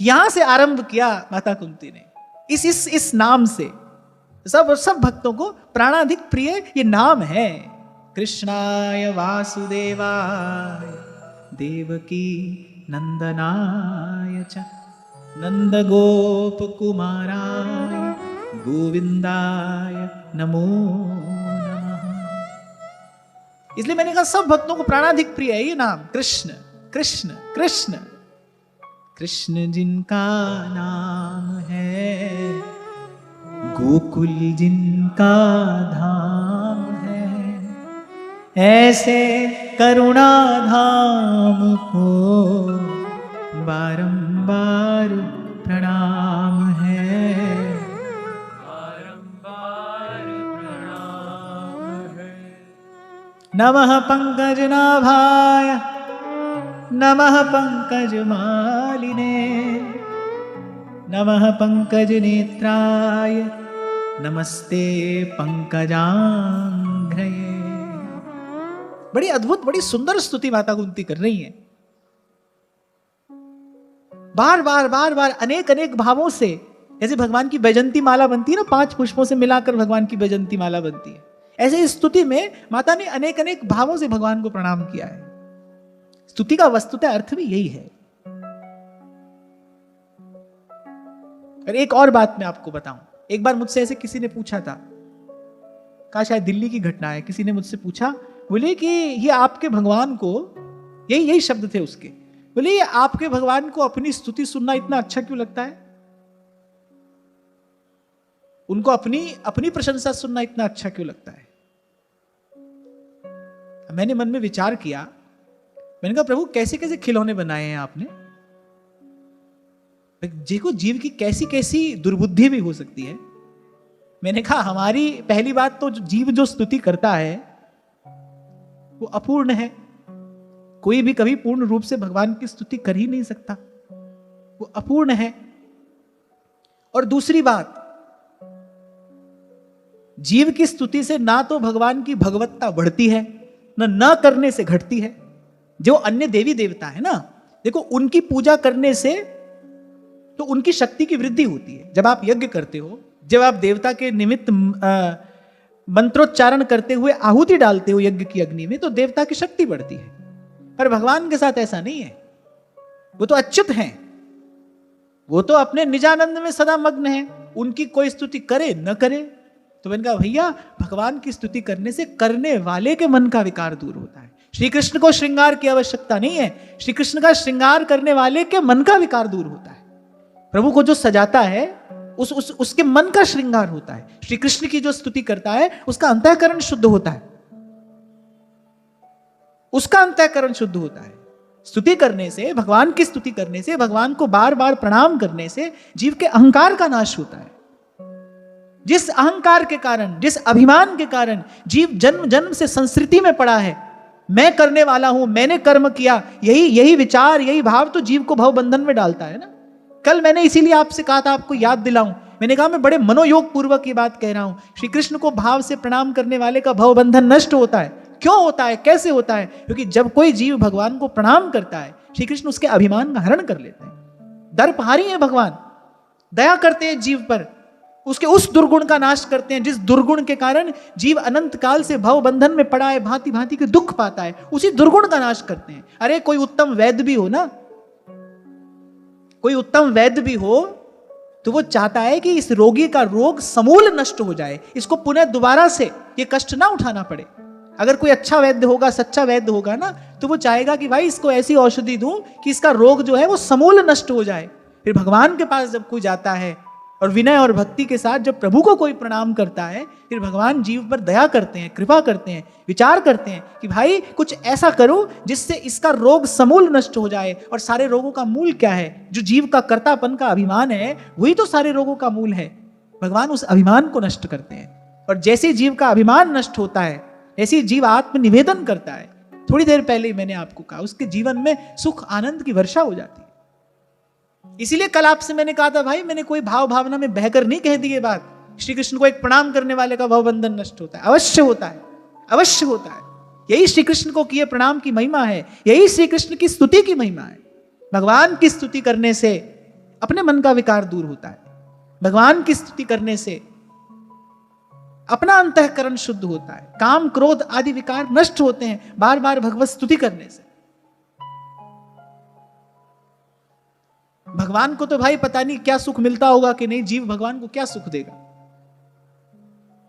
यहां से आरंभ किया माता कुंती ने, इस नाम से। सब भक्तों को प्राणाधिक प्रिय ये नाम है। कृष्णाय वासुदेवाय देवकी नंदनाय च नंद गोप कुमाराय गोविंदाय नमो नमः। इसलिए मैंने कहा सब भक्तों को प्राणाधिक प्रिय है ये नाम, कृष्ण कृष्ण कृष्ण। कृष्ण जिनका नाम है, गोकुल जिनका धाम है, ऐसे करुणा धाम को बारंबार प्रणाम है, बारंबार प्रणाम है। नमः पंकजनाभाय नमः पंकजमालिने नमः पंकजनेत्राय नमस्ते पंकजांघ्रये। बड़ी अद्भुत बड़ी सुंदर स्तुति माता कुंती कर रही हैं। बार बार अनेक अनेक भावों से, जैसे भगवान की बैजंती माला बनती है ना, 5 पुष्पों से मिलाकर भगवान की बैजंती माला बनती है, ऐसे इस स्तुति में माता ने अनेक अनेक भावों से भगवान को प्रणाम किया है। स्तुति का वस्तुतः अर्थ भी यही है। और एक और बात मैं आपको बताऊं, एक बार मुझसे ऐसे किसी ने पूछा था, कहा शायद दिल्ली की घटना है, किसी ने मुझसे पूछा, बोले कि ये आपके भगवान को, यही शब्द थे उसके, बोले ये आपके भगवान को अपनी स्तुति सुनना इतना अच्छा क्यों लगता है? उनको अपनी प्रशंसा सुनना इतना अच्छा क्यों लगता है? मैंने मन में विचार किया, मैंने कहा प्रभु कैसे कैसे खिलौने बनाए हैं आपने, देखो जीव की कैसी कैसी दुर्बुद्धि भी हो सकती है। मैंने कहा हमारी पहली बात तो जीव जो स्तुति करता है वो अपूर्ण है, कोई भी कभी पूर्ण रूप से भगवान की स्तुति कर ही नहीं सकता, वो अपूर्ण है। और दूसरी बात, जीव की स्तुति से ना तो भगवान की भगवत्ता बढ़ती है, न करने से घटती है। जो अन्य देवी देवता है ना, देखो उनकी पूजा करने से तो उनकी शक्ति की वृद्धि होती है। जब आप यज्ञ करते हो, जब आप देवता के निमित्त मंत्रोच्चारण करते हुए आहुति डालते हो यज्ञ की अग्नि में, तो देवता की शक्ति बढ़ती है। पर भगवान के साथ ऐसा नहीं है, वो तो अच्युत हैं, वो तो अपने निजानंद में सदा मग्न है, उनकी कोई स्तुति करे न करे। तो मैंने कहा भैया भगवान की स्तुति करने से करने वाले के मन का विकार दूर होता है। श्री कृष्ण को श्रृंगार की आवश्यकता नहीं है, श्री कृष्ण का श्रृंगार करने वाले के मन का विकार दूर होता है। प्रभु को जो सजाता है उसके मन का श्रृंगार होता है। श्री कृष्ण की जो स्तुति करता है उसका अंतःकरण शुद्ध होता है, उसका अंतःकरण शुद्ध होता है। स्तुति करने से, भगवान की स्तुति करने से, भगवान को बार बार प्रणाम करने से जीव के अहंकार का नाश होता है। जिस अहंकार के कारण, जिस अभिमान के कारण जीव जन्म जन्म से संस्कृति में पड़ा है, मैं करने वाला हूं, मैंने कर्म किया, यही विचार, यही भाव तो जीव को भवबंधन में डालता है ना। कल मैंने इसीलिए आपसे कहा था, आपको याद दिलाऊं, मैंने कहा मैं बड़े मनोयोग पूर्वक ये बात कह रहा हूं, श्री कृष्ण को भाव से प्रणाम करने वाले का भवबंधन नष्ट होता है। क्यों होता है, कैसे होता है? क्योंकि जब कोई जीव भगवान को प्रणाम करता है, श्री कृष्ण उसके अभिमान का हरण कर लेते हैं। दर्पहारी है भगवान, दया करते हैं जीव पर, उसके उस दुर्गुण का नाश करते हैं जिस दुर्गुण के कारण जीव अनंत काल से भव बंधन में पड़ा है, भांति भांति के दुख पाता है, उसी दुर्गुण का नाश करते हैं। अरे कोई उत्तम वैद्य भी हो ना, कोई उत्तम वैद्य भी हो तो वो चाहता है कि इस रोगी का रोग समूल नष्ट हो जाए, इसको पुनः दोबारा से ये कष्ट ना उठाना पड़े। अगर कोई अच्छा वैद्य होगा, सच्चा वैद्य होगा ना, तो वो चाहेगा कि भाई इसको ऐसी औषधि दूं कि इसका रोग जो है वो समूल नष्ट हो जाए। फिर भगवान के पास जब कोई जाता है और विनय और भक्ति के साथ जब प्रभु को कोई प्रणाम करता है, फिर भगवान जीव पर दया करते हैं, कृपा करते हैं, विचार करते हैं कि भाई कुछ ऐसा करो जिससे इसका रोग समूल नष्ट हो जाए। और सारे रोगों का मूल क्या है? जो जीव का कर्तापन का अभिमान है, वही तो सारे रोगों का मूल है। भगवान उस अभिमान को नष्ट करते हैं। और जैसे जीव का अभिमान नष्ट होता है, ऐसे जीव आत्म निवेदन करता है, थोड़ी देर पहले मैंने आपको कहा, उसके जीवन में सुख आनंद की वर्षा हो जाती है। इसीलिए कल आपसे मैंने कहा था भाई, मैंने कोई भाव भावना में बहकर नहीं कह दी ये बात। श्री कृष्ण को एक प्रणाम करने वाले का भवबंधन नष्ट होता है, अवश्य होता है, अवश्य होता है। यही श्री कृष्ण को किए प्रणाम की महिमा है, यही श्री कृष्ण की स्तुति की महिमा है। भगवान की स्तुति करने से अपने मन का विकार दूर होता है। भगवान की स्तुति करने से अपना अंतःकरण शुद्ध होता है। काम क्रोध आदि विकार नष्ट होते हैं बार बार भगवत स्तुति करने से। भगवान को तो भाई पता नहीं क्या सुख मिलता होगा कि नहीं, जीव भगवान को क्या सुख देगा।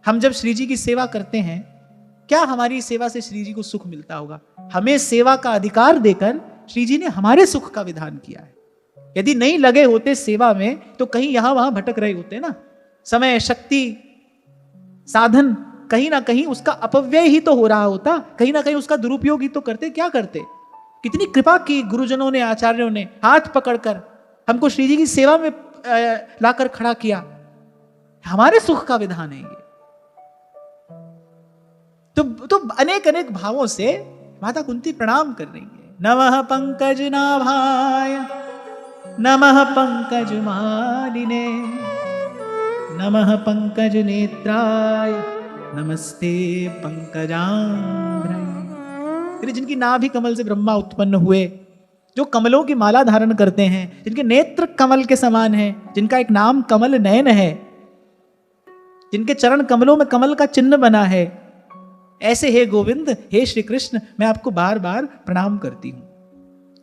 हम जब श्री जी की सेवा करते हैं, क्या हमारी सेवा से श्री जी को सुख मिलता होगा? हमें सेवा का अधिकार देकर श्री जी ने हमारे सुख का विधान किया है। यदि नहीं लगे होते सेवा में तो कहीं यहां वहां भटक रहे होते ना। समय, शक्ति, साधन कहीं ना कहीं उसका अपव्यय ही तो हो रहा होता, कहीं ना कहीं उसका दुरुपयोग ही तो करते। क्या करते? कितनी कृपा की गुरुजनों ने, आचार्यों ने, हाथ पकड़कर हमको श्री जी की सेवा में लाकर खड़ा किया। हमारे सुख का विधान है ये। तो अनेक अनेक भावों से माता कुंती प्रणाम कर रही है। नमः पंकज नाभाय, नमः पंकज मालिने, नमः पंकज नेत्राय, नमस्ते पंकजांघ्रे। फिर जिनकी नाभि कमल से ब्रह्मा उत्पन्न हुए, जो कमलों की माला धारण करते हैं, जिनके नेत्र कमल के समान हैं, जिनका एक नाम कमल नयन है, जिनके चरण कमलों में कमल का चिन्ह बना है, ऐसे हे गोविंद, हे श्री कृष्ण, मैं आपको बार बार प्रणाम करती हूं।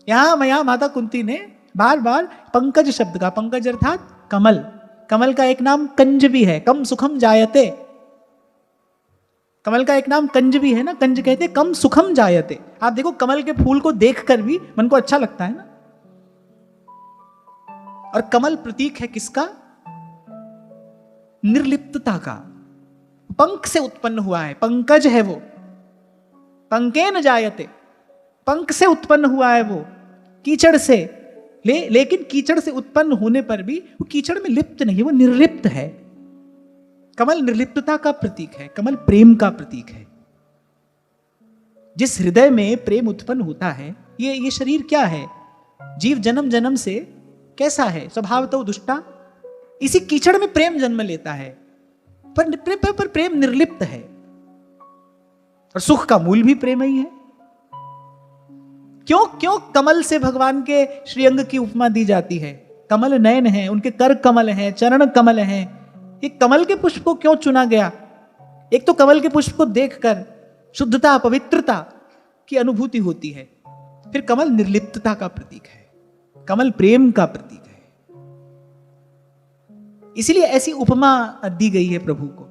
यहां माता कुंती ने बार बार पंकज शब्द का, पंकज अर्थात कमल, कमल का एक नाम कंज भी है, कम सुखम जायते। कमल का एक नाम कंज भी है ना, कंज कहते कम सुखम जायते। आप देखो कमल के फूल को देखकर भी मन को अच्छा लगता है ना। और कमल प्रतीक है किसका? निर्लिप्तता का। पंख से उत्पन्न हुआ है, पंकज है वो, पंकेन जायते, पंख से उत्पन्न हुआ है वो, कीचड़ से। लेकिन कीचड़ से उत्पन्न होने पर भी वो कीचड़ में लिप्त नहीं, वो निर्लिप्त है। कमल निर्लिप्तता का प्रतीक है, कमल प्रेम का प्रतीक है। जिस हृदय में प्रेम उत्पन्न होता है, ये शरीर क्या है? जीव जन्म जन्म से कैसा है? स्वभाव तो दुष्टा। इसी कीचड़ में प्रेम जन्म लेता है, पर प्रेम निर्लिप्त है। और सुख का मूल भी प्रेम ही है। क्यों कमल से भगवान के श्रीअंग की उपमा दी जाती है? कमल नयन है, उनके कर कमल हैं, चरण कमल हैं। ये कमल के पुष्प को क्यों चुना गया? एक तो कमल के पुष्प को देखकर शुद्धता, पवित्रता की अनुभूति होती है। फिर कमल निर्लिप्तता का प्रतीक है, कमल प्रेम का प्रतीक है। इसलिए ऐसी उपमा दी गई है प्रभु को।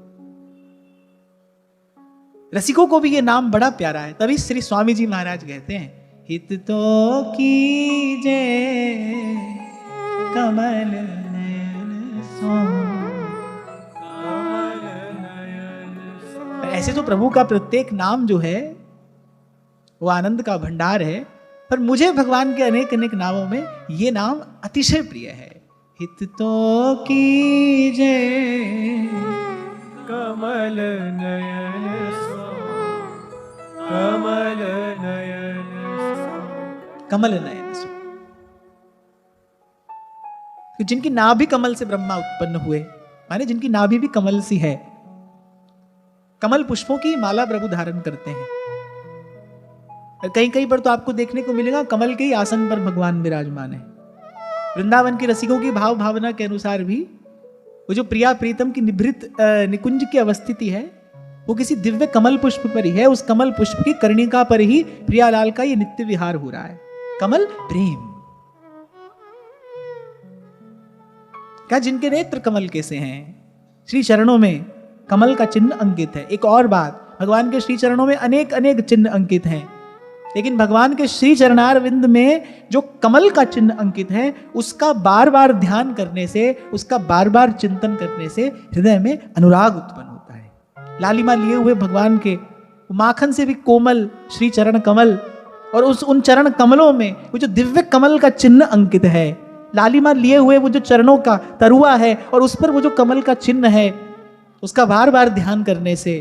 रसिकों को भी ये नाम बड़ा प्यारा है। तभी श्री स्वामी जी महाराज कहते हैं, हित तो कीजे कमल नयन सो। ऐसे तो प्रभु का प्रत्येक नाम जो है वो आनंद का भंडार है, पर मुझे भगवान के अनेक अनेक नामों में ये नाम अतिशय प्रिय है। हित तो कीजे कमल नयन सो, कमल नयन सो, कमल नयन सो। जिनकी नाभि कमल से ब्रह्मा उत्पन्न हुए, माने जिनकी नाभि भी कमल सी है। कमल पुष्पों की माला प्रभु धारण करते हैं। और कहीं कहीं पर तो आपको देखने को मिलेगा कमल के ही आसन पर भगवान विराजमान है। वृंदावन के रसिकों की भाव भावना के अनुसार भी वो जो प्रिया प्रीतम की निभृत निकुंज की अवस्थिति है, वो किसी दिव्य कमल पुष्प पर ही है। उस कमल पुष्प की कर्णिका पर ही प्रियालाल का ये नित्य विहार हो रहा है। कमल प्रेम क्या, जिनके नेत्र कमल कैसे हैं, श्री चरणों में कमल का चिन्ह अंकित है। एक और बात, भगवान के श्री चरणों में अनेक अनेक चिन्ह अंकित हैं, लेकिन भगवान के श्री चरणारविंद में जो कमल का चिन्ह अंकित है, उसका बार बार ध्यान करने से, उसका बार बार चिंतन करने से हृदय में अनुराग उत्पन्न होता है। लालिमा लिए हुए भगवान के माखन से भी कोमल श्री चरण कमल, और उन चरण कमलों में वो जो दिव्य कमल का चिन्ह अंकित है, लालिमा लिए हुए वो जो चरणों का तरुआ है और उस पर वो जो कमल का चिन्ह है, उसका बार बार ध्यान करने से,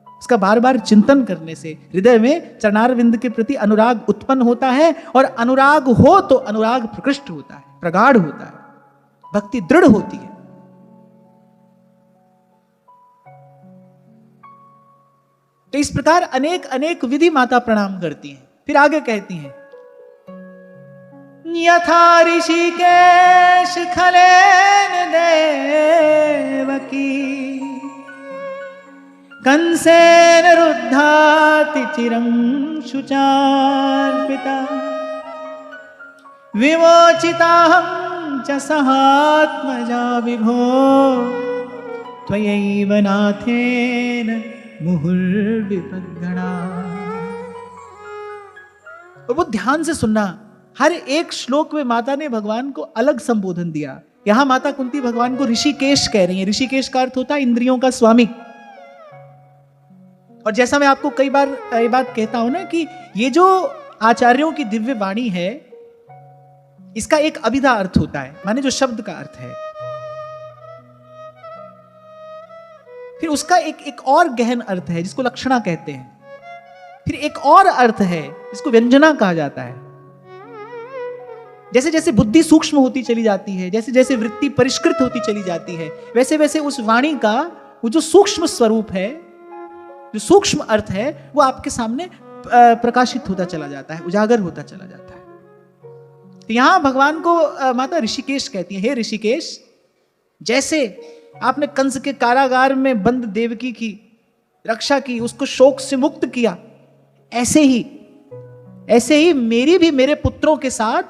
उसका बार बार चिंतन करने से हृदय में चरणारविंद के प्रति अनुराग उत्पन्न होता है। और अनुराग हो तो अनुराग प्रकृष्ट होता है, प्रगाढ़ होता है, भक्ति दृढ़ होती है। तो इस प्रकार अनेक अनेक विधि माता प्रणाम करती हैं। फिर आगे कहती हैं, यथा ऋषिकेश कंसेन रुद्धाति चिरं शुचार्पिता विमोचिताहं च सहात्मजा विभो त्वयैव नाथेन मुहुर्विपद्गणा। और वो ध्यान से सुनना, हर एक श्लोक में माता ने भगवान को अलग संबोधन दिया। यहां माता कुंती भगवान को ऋषिकेश कह रही है। ऋषिकेश का अर्थ होता है इंद्रियों का स्वामी। और जैसा मैं आपको कई बार ये बात कहता हूं ना कि ये जो आचार्यों की दिव्य वाणी है, इसका एक अभिधा अर्थ होता है, माने जो शब्द का अर्थ है। फिर उसका एक और गहन अर्थ है जिसको लक्षणा कहते हैं। फिर एक और अर्थ है जिसको व्यंजना कहा जाता है। जैसे जैसे बुद्धि सूक्ष्म होती चली जाती है, जैसे जैसे वृत्ति परिष्कृत होती चली जाती है, वैसे वैसे उस वाणी का वो जो सूक्ष्म स्वरूप है, जो सूक्ष्म अर्थ है, वो आपके सामने प्रकाशित होता चला जाता है, उजागर होता चला जाता है। तो यहां भगवान को माता ऋषिकेश कहती है। हे ऋषिकेश, जैसे आपने कंस के कारागार में बंद देवकी की रक्षा की, उसको शोक से मुक्त किया, ऐसे ही मेरी भी मेरे पुत्रों के साथ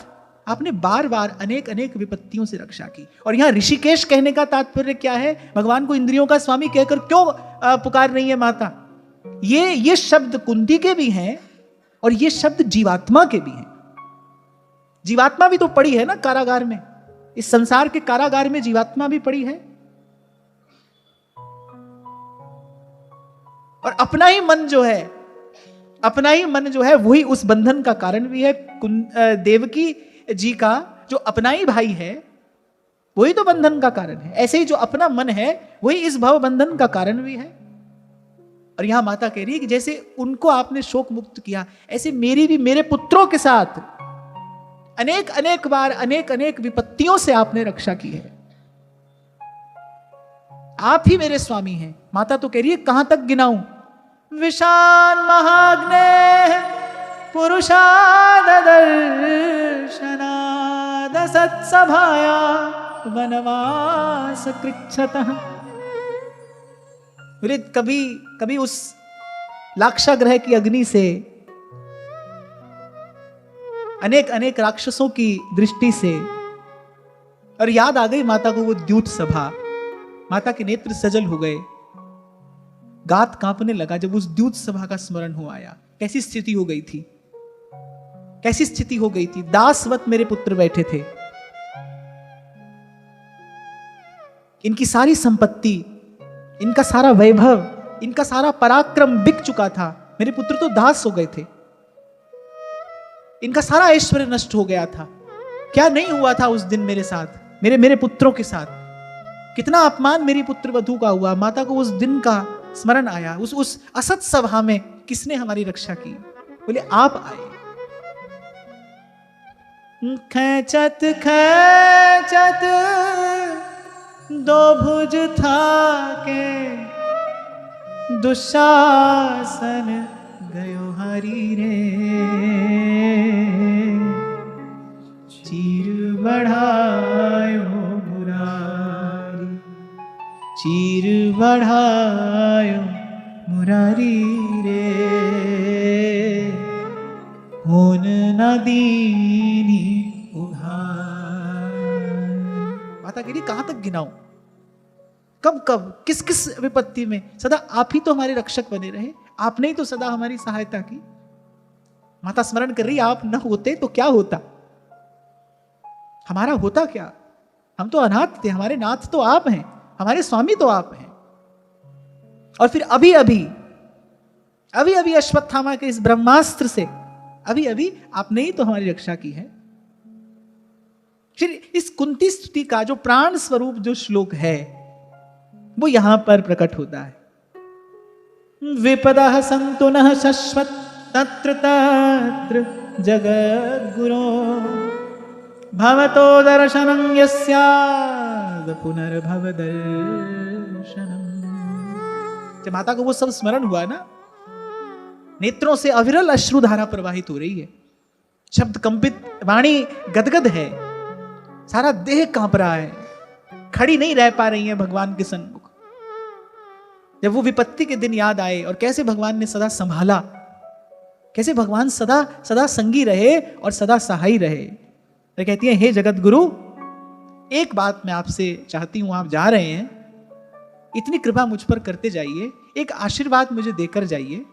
आपने बार बार अनेक अनेक विपत्तियों से रक्षा की। और यहां ऋषिकेश कहने का तात्पर्य क्या है? भगवान को इंद्रियों का स्वामी कहकर क्यों पुकार रही है माता? ये शब्द कुंती के भी हैं और ये शब्द जीवात्मा के भी हैं। जीवात्मा भी तो पड़ी है ना कारागार में, इस संसार के कारागार में जीवात्मा भी पड़ी है। और अपना ही मन जो है वही उस बंधन का कारण भी है। देवकी जी का जो अपना ही भाई है वही तो बंधन का कारण है। ऐसे ही जो अपना मन है वही इस भव बंधन का कारण भी है। और यहां माता कह रही है कि जैसे उनको आपने शोक मुक्त किया, ऐसे मेरी भी मेरे पुत्रों के साथ अनेक अनेक बार अनेक अनेक विपत्तियों से आपने रक्षा की है। आप ही मेरे स्वामी हैं। माता तो कह रही है कहां तक गिनाऊं? विशान महाग्ने पुरुषादर्शनाद सत्सभाया वनवास कृच्छतः। कभी उस लाक्षागृह की अग्नि से अनेक अनेक राक्षसों की दृष्टि से, और याद आ गई माता को वो द्यूत सभा। माता के नेत्र सजल हो गए, गात कांपने लगा जब उस द्यूत सभा का स्मरण हो आया। कैसी स्थिति हो गई थी, कैसी स्थिति हो गई थी। दासवत मेरे पुत्र बैठे थे, इनकी सारी संपत्ति, इनका सारा वैभव, इनका सारा पराक्रम बिक चुका था। मेरे पुत्र तो दास हो गए थे, इनका सारा ऐश्वर्य नष्ट हो गया था। क्या नहीं हुआ था उस दिन मेरे साथ, मेरे पुत्रों के साथ। कितना अपमान मेरी पुत्र वधू का हुआ। माता को उस दिन का स्मरण आया। उस असत सभा में किसने हमारी रक्षा की? बोले आप आए। खैचत खैचत दो भुज था के दुशासन गयो हरि रे। चीर बढ़ायो मुरारी, चीर बढ़ायो मुरारी रे। होन न दीनी उघार। माता कह रही कहां तक गिनाऊं? कब कब किस किस विपत्ति में सदा आप ही तो हमारे रक्षक बने रहे। आपने ही तो सदा हमारी सहायता की। माता स्मरण कर रही, आप न होते तो क्या होता, हमारा होता क्या? हम तो अनाथ थे, हमारे नाथ तो आप हैं, हमारे स्वामी तो आप हैं। और फिर अभी अभी अश्वत्थामा के इस ब्रह्मास्त्र से अभी आपने ही तो हमारी रक्षा की है। फिर इस कुंती स्तुति का जो प्राण स्वरूप जो श्लोक है वो यहां पर प्रकट होता है। विपदः सन्तु नः शश्वत् तत्र तत्र जगद्गुरो भवतो दर्शनं यस्याद् पुनर्भव दर्शनम्। जब माता को वो सब स्मरण हुआ ना, नेत्रों से अविरल अश्रुधारा प्रवाहित हो रही है, शब्द कंपित, वाणी गदगद है, सारा देह कांप रहा है, खड़ी नहीं रह पा रही है भगवान के सन्मुख। जब वो विपत्ति के दिन याद आए और कैसे भगवान ने सदा संभाला, कैसे भगवान सदा सदा संगी रहे और सदा सहाय रहे। तो कहती है, हे जगत गुरु, एक बात मैं आपसे चाहती हूं, आप जा रहे हैं, इतनी कृपा मुझ पर करते जाइए, एक आशीर्वाद मुझे देकर जाइए,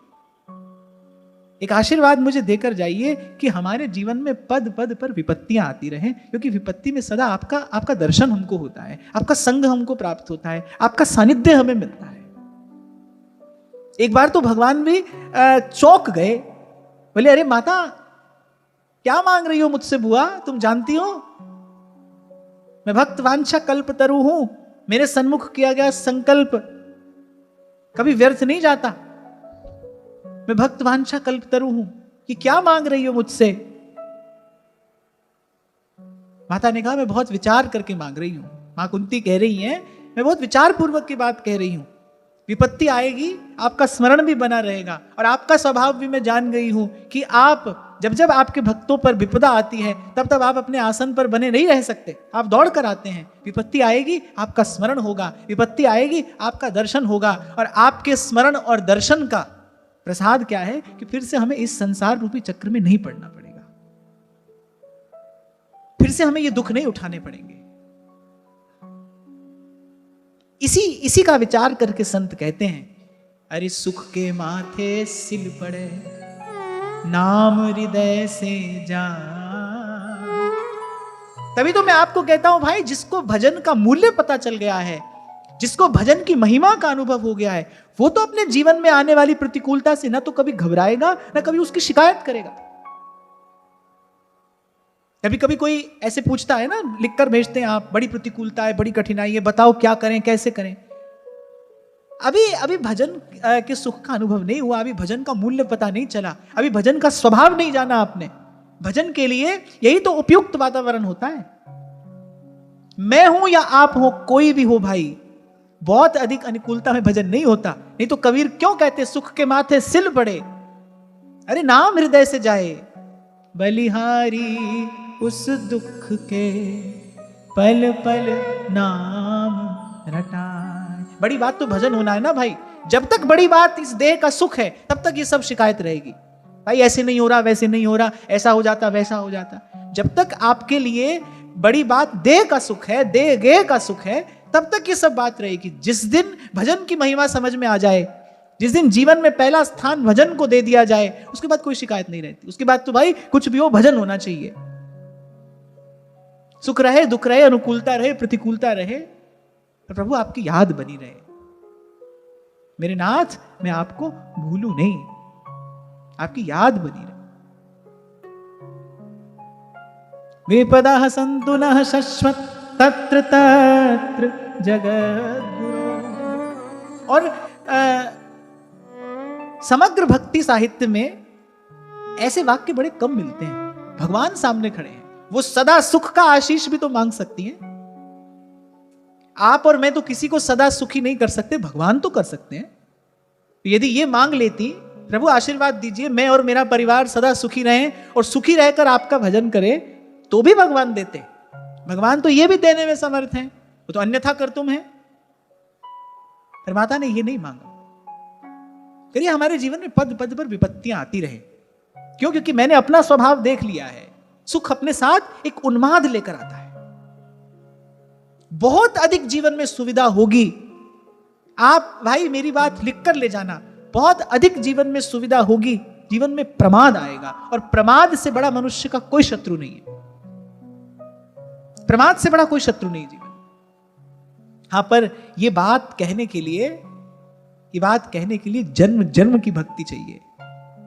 एक आशीर्वाद मुझे देकर जाइए कि हमारे जीवन में पद पद पर विपत्तियां आती रहें, क्योंकि विपत्ति में सदा आपका दर्शन हमको होता है, आपका संग हमको प्राप्त होता है, आपका सानिध्य हमें मिलता है। एक बार तो भगवान भी चौंक गए, बोले, अरे माता क्या मांग रही हो मुझसे बुआ, तुम जानती हो मैं भक्त वांछा कल्प तरु हूं, मेरे सन्मुख किया गया संकल्प कभी व्यर्थ नहीं जाता, मैं भक्त वांछा कल्प तरु हूं, कि क्या मांग रही हो मुझसे। माता ने कहा, मैं बहुत विचार करके मांग रही हूं। मां कुंती कह रही हैं, मैं बहुत विचार पूर्वक की बात कह रही हूं, विपत्ति आएगी, आपका स्मरण भी बना रहेगा, और आपका स्वभाव भी मैं जान गई हूं कि आप जब जब आपके भक्तों पर विपदा आती है तब तब आप अपने आसन पर बने नहीं रह सकते, आप दौड़ कर आते हैं। विपत्ति आएगी, आपका स्मरण होगा, विपत्ति आएगी, आपका दर्शन होगा, और आपके स्मरण और दर्शन का प्रसाद क्या है कि फिर से हमें इस संसार रूपी चक्र में नहीं पड़ना पड़ेगा, फिर से हमें ये दुख नहीं उठाने पड़ेंगे। इसी का विचार करके संत कहते हैं, अरे सुख के माथे सिल पड़े, नाम हृदय से जा। तभी तो मैं आपको कहता हूं भाई, जिसको भजन का मूल्य पता चल गया है, जिसको भजन की महिमा का अनुभव हो गया है, वो तो अपने जीवन में आने वाली प्रतिकूलता से ना तो कभी घबराएगा, ना कभी उसकी शिकायत करेगा। कभी कभी कोई ऐसे पूछता है ना, लिखकर भेजते हैं आप, बड़ी प्रतिकूलता है, बड़ी कठिनाई है, बताओ क्या करें, कैसे करें। अभी भजन के सुख का अनुभव नहीं हुआ, अभी भजन का मूल्य पता नहीं चला, अभी भजन का स्वभाव नहीं जाना आपने। भजन के लिए यही तो उपयुक्त वातावरण होता है। मैं हूं या आप हो, कोई भी हो भाई, बहुत अधिक अनुकूलता में भजन नहीं होता। नहीं तो कबीर क्यों कहते, सुख के माथे सिल पड़े, अरे नाम हृदय से जाए, बलिहारी उस दुख के पल पल नाम रटाए। बड़ी बात तो भजन होना है ना भाई। जब तक बड़ी बात इस देह का सुख है तब तक ये सब शिकायत रहेगी, भाई ऐसे नहीं हो रहा, वैसे नहीं हो रहा, ऐसा हो जाता, वैसा हो जाता। जब तक आपके लिए बड़ी बात देह का सुख है, देह गेह का सुख है, तब तक ये सब बात रहेगी। जिस दिन भजन की महिमा समझ में आ जाए, जिस दिन जीवन में पहला स्थान भजन को दे दिया जाए, उसके बाद कोई शिकायत नहीं रहती। उसके बाद तो भाई कुछ भी हो, भजन होना चाहिए। सुख रहे, दुख रहे, अनुकूलता रहे, प्रतिकूलता रहे, पर प्रभु आपकी याद बनी रहे। मेरे नाथ, मैं आपको भूलूं नहीं, आपकी याद बनी रहे। विपदा सन्तु नः शश्वत तत्र तत्र जगद्गुरो। और समग्र भक्ति साहित्य में ऐसे वाक्य बड़े कम मिलते हैं। भगवान सामने खड़े हैं, वो सदा सुख का आशीष भी तो मांग सकती हैं। आप और मैं तो किसी को सदा सुखी नहीं कर सकते, भगवान तो कर सकते हैं। यदि ये मांग लेती, प्रभु आशीर्वाद दीजिए मैं और मेरा परिवार सदा सुखी रहें और सुखी रहकर आपका भजन करें, तो भी भगवान देते। भगवान तो ये भी देने में समर्थ हैं, वो तो अन्यथा कर तुम है। पर माता ने ये नहीं मांगा, करिए हमारे जीवन में पद पद पर विपत्तियां आती रहे। क्यों? क्योंकि मैंने अपना स्वभाव देख लिया है। सुख अपने साथ एक उन्माद लेकर आता है। बहुत अधिक जीवन में सुविधा होगी, आप भाई मेरी बात लिख कर ले जाना, बहुत अधिक जीवन में सुविधा होगी, जीवन में प्रमाद आएगा। और प्रमाद से बड़ा मनुष्य का कोई शत्रु नहीं है। प्रमाद से बड़ा कोई शत्रु नहीं जीवन। हां, पर यह बात कहने के लिए जन्म जन्म की भक्ति चाहिए।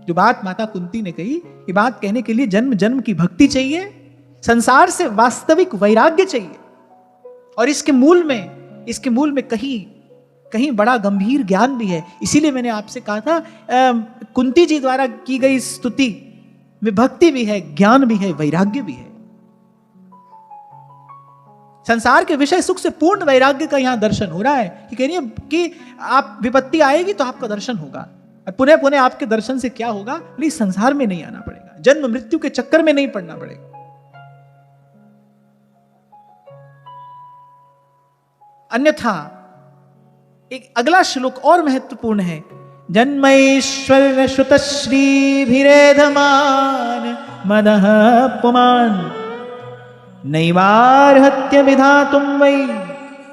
जो बात माता कुंती ने कही, ये बात कहने के लिए जन्म जन्म की भक्ति चाहिए, संसार से वास्तविक वैराग्य चाहिए। और इसके मूल में कहीं बड़ा गंभीर ज्ञान भी है। इसीलिए मैंने आपसे कहा था, कुंती जी द्वारा की गई स्तुति में भक्ति भी है, ज्ञान भी है, वैराग्य भी है। संसार के विषय सुख से पूर्ण वैराग्य का यहां दर्शन हो रहा है। कि कह रही है कि आप विपत्ति आएगी तो आपका दर्शन होगा, और पुनः पुनः आपके दर्शन से क्या होगा, प्लीज संसार में नहीं आना पड़ेगा, जन्म मृत्यु के चक्कर में नहीं पड़ना पड़ेगा। अन्यथा एक अगला श्लोक और महत्वपूर्ण है। जन्मैश्वर्य श्रुत श्रीभिरेधमान मदः पुमान नैवार्हत्य विधातुं वै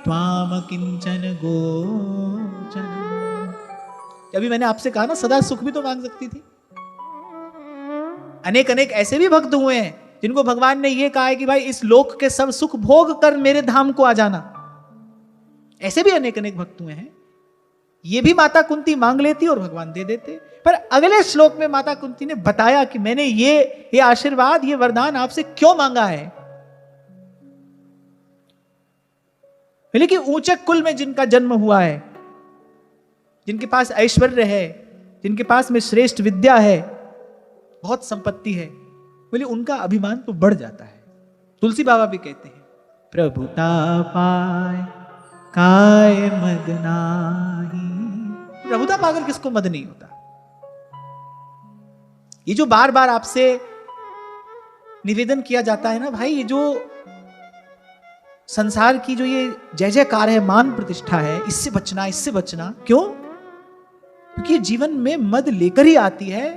त्वाम किंचन गोचर। अभी मैंने आपसे कहा ना, सदा सुख भी तो मांग सकती थी। अनेक अनेक ऐसे भी भक्त हुए हैं जिनको भगवान ने यह कहा है कि भाई इस लोक के सब सुख भोग कर मेरे धाम को आ जाना। ऐसे भी अनेक अनेक भक्त हुए हैं। ये भी माता कुंती मांग लेती और भगवान दे देते। पर अगले श्लोक में माता कुंती ने बताया कि मैंने ये आशीर्वाद, ये वरदान आपसे क्यों मांगा है। लेकिन ऊंचे कुल में जिनका जन्म हुआ है, जिनके पास ऐश्वर्य है, जिनके पास में श्रेष्ठ विद्या है, बहुत संपत्ति है, बोले उनका अभिमान तो बढ़ जाता है। तुलसी बाबा भी कहते हैं, प्रभुता पाए काय मद नाही। प्रभुता पाकर किसको मद नहीं होता। ये जो बार बार आपसे निवेदन किया जाता है ना भाई, ये जो संसार की जो ये जय जयकार है, मान प्रतिष्ठा है, इससे बचना, इससे बचना। क्यों? क्योंकि जीवन में मद लेकर ही आती है।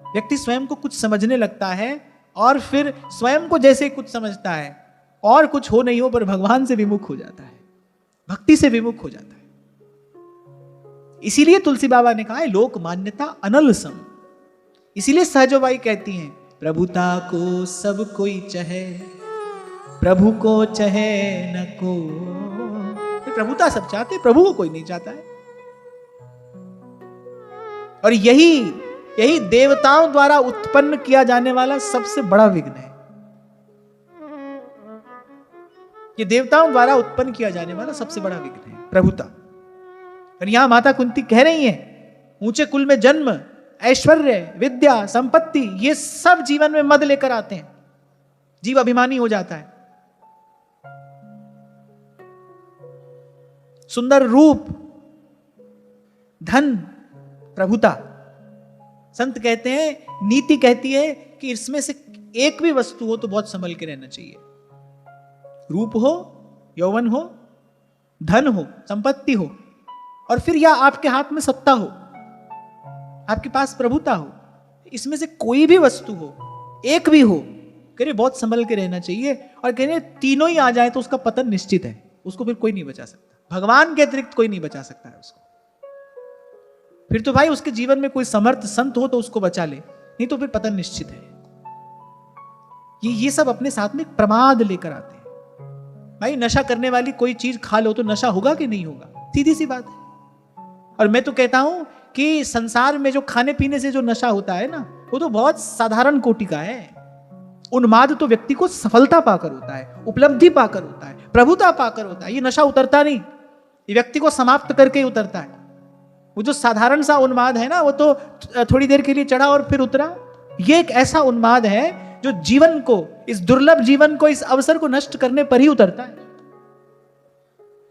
व्यक्ति स्वयं को कुछ समझने लगता है और फिर स्वयं को जैसे कुछ समझता है और कुछ हो नहीं हो पर भगवान से विमुख हो जाता है, भक्ति से विमुख हो जाता है। इसीलिए तुलसी बाबा ने कहा है लोक मान्यता अनल सम। इसीलिए सहजोबाई कहती हैं, प्रभुता को सब कोई चहे, प्रभु को चहे न को। प्रभुता सब चाहते, प्रभु को कोई नहीं चाहता है। और यही देवताओं द्वारा उत्पन्न किया जाने वाला सबसे बड़ा विघ्न है। ये देवताओं द्वारा उत्पन्न किया जाने वाला सबसे बड़ा विघ्न है, प्रभुता। और यहां माता कुंती कह रही हैं, ऊंचे कुल में जन्म, ऐश्वर्य, विद्या, संपत्ति, ये सब जीवन में मद लेकर आते हैं। जीव अभिमानी हो जाता है। सुंदर रूप, धन, प्रभुता। संत कहते हैं, नीति कहती है कि इसमें से एक भी वस्तु हो तो बहुत संभल के रहना चाहिए। रूप हो, यौवन हो, धन हो, संपत्ति हो, और फिर या आपके हाथ में सत्ता हो, आपके पास प्रभुता हो, इसमें से कोई भी वस्तु हो, एक भी हो, कह रहे बहुत संभल के रहना चाहिए। और कह रहे तीनों ही आ जाए तो उसका पतन निश्चित है, उसको फिर कोई नहीं बचा सकता। भगवान के अतिरिक्त कोई नहीं बचा सकता है उसको। फिर तो भाई उसके जीवन में कोई समर्थ संत हो तो उसको बचा ले, नहीं तो फिर पतन निश्चित है। ये सब अपने साथ में प्रमाद लेकर आते हैं। भाई नशा करने वाली कोई चीज खा लो तो नशा होगा कि नहीं होगा, सीधी सी बात है। और मैं तो कहता हूं कि संसार में जो खाने पीने से जो नशा होता है ना, वो तो बहुत साधारण कोटि का है। उन्माद तो व्यक्ति को सफलता पाकर होता है, उपलब्धि पाकर होता है, प्रभुता पाकर होता है। ये नशा उतरता नहीं, ये व्यक्ति को समाप्त करके ही उतरता है। वो जो साधारण सा उन्माद है ना, वो तो थोड़ी देर के लिए चढ़ा और फिर उतरा। ये एक ऐसा उन्माद है जो जीवन को, इस दुर्लभ जीवन को, इस अवसर को नष्ट करने पर ही उतरता है।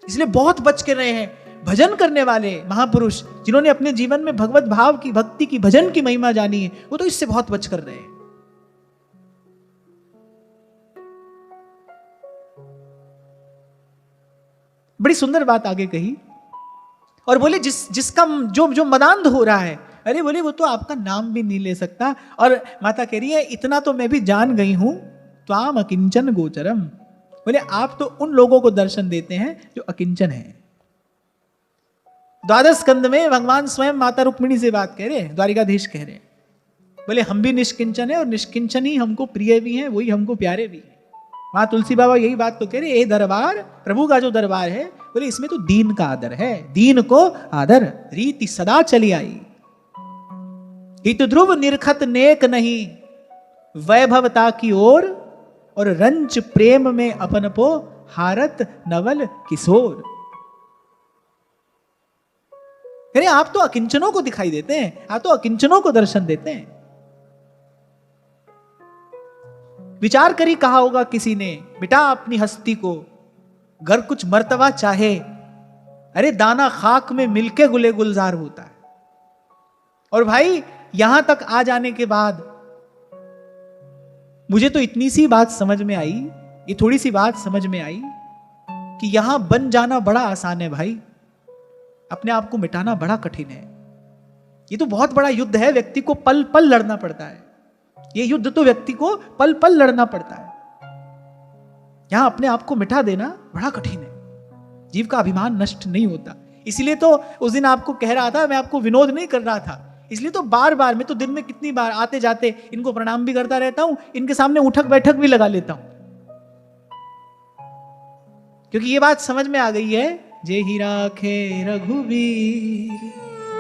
इसलिए बहुत बच के रहे हैं भजन करने वाले महापुरुष, जिन्होंने अपने जीवन में भगवत भाव की, भक्ति की, भजन की महिमा जानी है, वो तो इससे बहुत बच कर रहे हैं। बड़ी सुंदर बात आगे कही और बोले जिसका जो मदांध हो रहा है, अरे बोले वो तो आपका नाम भी नहीं ले सकता। और माता कह रही है इतना तो मैं भी जान गई हूं, त्वाम अकिंचन गोचरम। बोले आप तो उन लोगों को दर्शन देते हैं जो अकिंचन है। द्वादश स्कंद में भगवान स्वयं माता रुक्मिणी से बात कह रहे हैं, द्वारिकाधीश कह रहे हैं, बोले हम भी निष्किंचन है और निष्किंचन ही हमको प्रिय भी है, वही हमको प्यारे भी है। वहां तुलसी बाबा यही बात तो कह रहे, ये दरबार, प्रभु का जो दरबार है, बोले इसमें तो दीन का आदर है, दीन को आदर, रीति सदा चली आई। हित ध्रुव निरखत नेक नहीं, वैभवता की ओर, और रंच प्रेम में अपन पो हारत नवल किशोर। अरे आप तो अकिंचनों को दिखाई देते हैं, आप तो अकिंचनों को दर्शन देते हैं। विचार करी कहा होगा किसी ने, मिटा अपनी हस्ती को, घर कुछ मर्तबा चाहे, अरे दाना खाक में मिलके गुले गुलजार होता है। और भाई यहां तक आ जाने के बाद मुझे तो इतनी सी बात समझ में आई, ये थोड़ी सी बात समझ में आई कि यहां बन जाना बड़ा आसान है भाई। अपने आप को मिटाना बड़ा कठिन है। ये तो बहुत बड़ा युद्ध है, व्यक्ति को पल पल लड़ना पड़ता है। ये युद्ध तो व्यक्ति को पल पल लड़ना पड़ता है। यहां अपने आप को मिटा देना बड़ा कठिन है। जीव का अभिमान नष्ट नहीं होता। इसलिए तो उस दिन आपको कह रहा था, मैं आपको विनोद नहीं कर रहा था, इसलिए तो बार बार, मैं तो दिन में कितनी बार आते जाते इनको प्रणाम भी करता रहता हूं, इनके सामने उठक बैठक भी लगा लेता हूं, क्योंकि ये बात समझ में आ गई है, जे ही राखे रघुवीर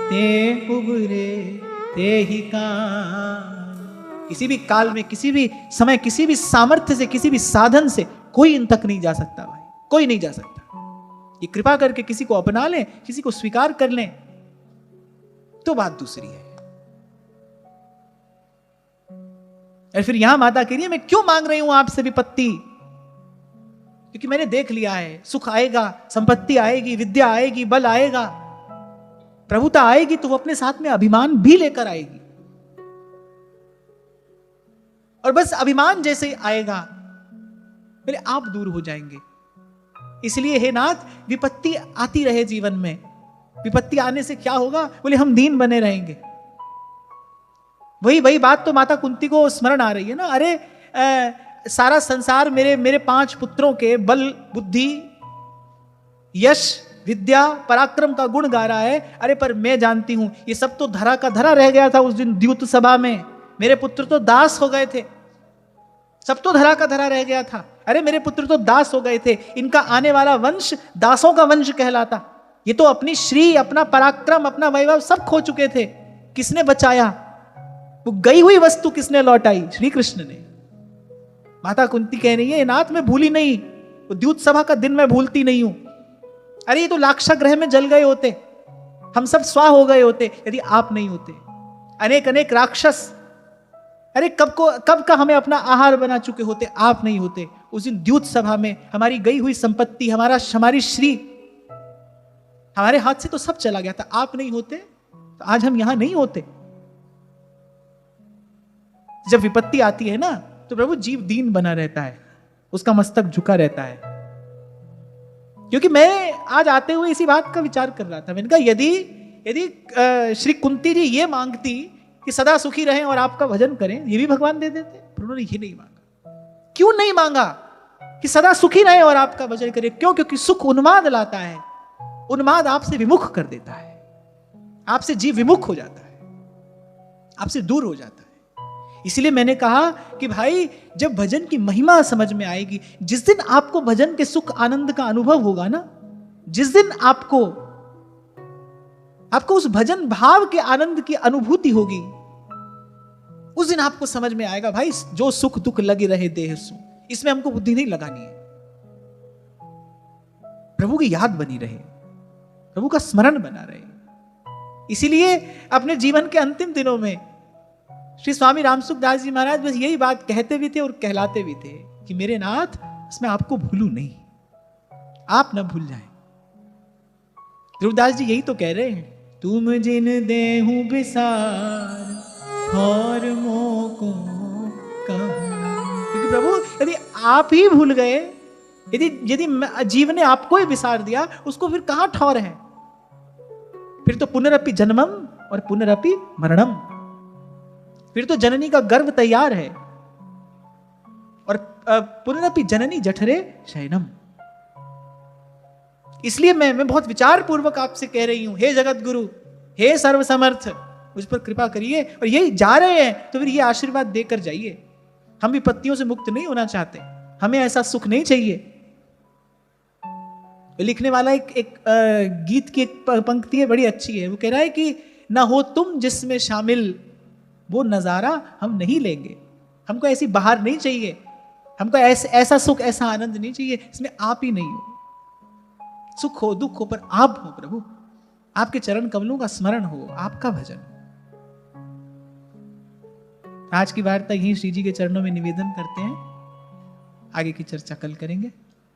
ते उबरे ते ही कान। किसी भी काल में, किसी भी समय, किसी भी सामर्थ्य से, किसी भी साधन से कोई इन तक नहीं जा सकता भाई, कोई नहीं जा सकता। ये कृपा करके किसी को अपना लें, किसी को स्वीकार कर लें तो बात दूसरी है। और फिर यहां माता कह रही है, मैं क्यों मांग रही हूं आपसे विपत्ति, क्योंकि मैंने देख लिया है, सुख आएगा, संपत्ति आएगी, विद्या आएगी, बल आएगा, प्रभुता आएगी, तो वो अपने साथ में अभिमान भी लेकर आएगी। और बस अभिमान जैसे आएगा पहले आप दूर हो जाएंगे। इसलिए हे नाथ, विपत्ति आती रहे जीवन में। विपत्ति आने से क्या होगा, बोले हम दीन बने रहेंगे। वही बात तो माता कुंती को स्मरण आ रही है ना, अरे सारा संसार मेरे 5 पुत्रों के बल, बुद्धि, यश, विद्या, पराक्रम का गुण गा रहा है। अरे पर मैं जानती हूं ये सब तो धरा का धरा रह गया था उस दिन द्यूत सभा में। मेरे पुत्र तो दास हो गए थे, सब तो धरा का धरा रह गया था। अरे मेरे पुत्र तो दास हो गए थे, इनका आने वाला वंश दासों का वंश कहलाता। ये तो अपनी श्री, अपना पराक्रम, अपना वैभव सब खो चुके थे। किसने बचाया? वो गई हुई वस्तु किसने लौटाई? श्री कृष्ण ने। माता कुंती कह रही है, नाथ मैं भूली नहीं, वो द्यूत सभा का दिन मैं भूलती नहीं हूं। अरे ये तो लाक्षागृह में जल गए होते, हम सब स्वाह हो गए होते यदि आप नहीं होते। अनेक अनेक राक्षस, अरे कब का हमें अपना आहार बना चुके होते, आप नहीं होते। उस दिन द्यूत सभा में हमारी गई हुई संपत्ति, हमारी श्री, हमारे हाथ से तो सब चला गया था। आप नहीं होते तो आज हम यहां नहीं होते। जब विपत्ति आती है ना, तो प्रभु जीव दीन बना रहता है, उसका मस्तक झुका रहता है। क्योंकि मैं आज आते हुए इसी बात का विचार कर रहा था। मैंने कहा यदि श्री कुंती जी ये मांगती कि सदा सुखी रहें और आपका भजन करें, ये भी भगवान दे देते। पर उन्होंने ये नहीं मांगा। क्यों नहीं मांगा कि सदा सुखी रहें और आपका भजन करें? क्यों? क्योंकि सुख उन्माद लाता है। उन्माद आपसे विमुख कर देता है, आपसे जीव विमुख हो जाता है, आपसे दूर हो जाता है। इसलिए मैंने कहा कि भाई जब भजन की महिमा समझ में आएगी, जिस दिन आपको भजन के सुख आनंद का अनुभव होगा ना, जिस दिन आपको उस भजन भाव के आनंद की अनुभूति होगी, उस दिन आपको समझ में आएगा भाई जो सुख दुख लगे रहे देह सु, इसमें हमको बुद्धि नहीं लगानी है। प्रभु की याद बनी रहे, प्रभु का स्मरण बना रहे। इसीलिए अपने जीवन के अंतिम दिनों में श्री स्वामी रामसुखदास जी महाराज बस यही बात कहते भी थे और कहलाते भी थे कि मेरे नाथ, इसमें आपको भूलू नहीं, आप ना भूल जाएं। ध्रुवदास जी यही तो कह रहे हैं, तुम जिन देहु विसार और मोको कहूं। क्योंकि प्रभु यदि आप ही भूल गए, यदि जीव ने आपको ही विसार दिया, उसको फिर कहां ठौर है? फिर तो पुनरपि जन्मम और पुनरपि मरणम, फिर तो जननी का गर्भ तैयार है और पुनरपि जननी जठरे शयनम। इसलिए मैं बहुत विचार पूर्वक आपसे कह रही हूं, हे जगत गुरु, हे सर्व समर्थ, मुझ पर कृपा करिए। और यही जा रहे हैं तो फिर ये आशीर्वाद देकर जाइए। हम विपत्तियों से मुक्त नहीं होना चाहते, हमें ऐसा सुख नहीं चाहिए। लिखने वाला एक गीत की एक पंक्ति है, बड़ी अच्छी है। वो कह रहा है कि ना हो तुम जिसमें शामिल, वो नजारा हम नहीं लेंगे। हमको ऐसी बाहर नहीं चाहिए, हमको ऐसा सुख, ऐसा आनंद नहीं चाहिए, इसमें आप ही नहीं हो। सुख हो दुख हो पर आप हो प्रभु, आपके चरण कमलों का स्मरण हो, आपका भजन। आज की वार्ता यही श्री जी के चरणों में निवेदन करते हैं, आगे की चर्चा कल करेंगे।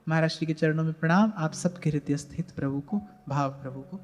महाराज श्री के चरणों में प्रणाम। आप सबके हृदय स्थित प्रभु को, भाव प्रभु को